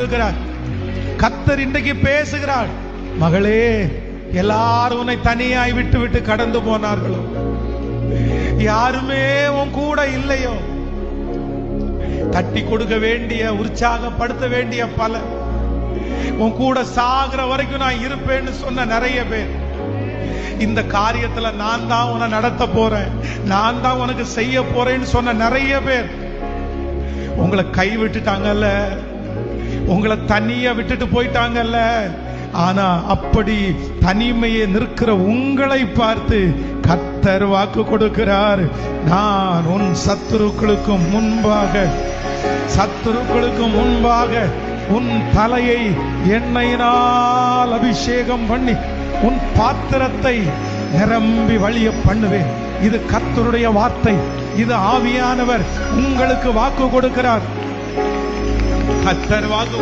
கொடுக்கிறார். கர்த்தர் இன்றைக்கு பேசுகிறார். மகளே, எல்லாரும் உன்னை தனியாய் விட்டு விட்டு கடந்து போனார்களோ, யாருமே உன் கூட இல்லையோ, தட்டி கொடுக்க வேண்டிய, உற்சாகப்படுத்த வேண்டிய பல, உன் கூட சாகிற வரைக்கும் நான் இருப்பேன்னு சொன்ன நிறைய பேர், இந்த காரியத்துல நான் தான் உன்னை நடத்த போறேன், நான் தான் உனக்கு செய்ய போறேன்னு சொன்ன நிறைய பேர் உங்களை கை விட்டுட்டாங்கல்ல, உங்களை தனியா விட்டுட்டு போயிட்டாங்கல்ல. ஆனா அப்படி தனிமையை நிற்கிற உங்களை பார்த்து கர்த்தர் வாக்கு கொடுக்கிறார். நான் உன் சத்துருக்களுக்கு முன்பாக உன் தலையை எண்ணெயினால் அபிஷேகம் பண்ணி உன் பாத்திரத்தை நிரம்பி வழிய பண்ணுவேன். இது கர்த்தருடைய வார்த்தை. இது ஆவியானவர் உங்களுக்கு வாக்கு கொடுக்கிறார். கர்த்தர் வாக்கு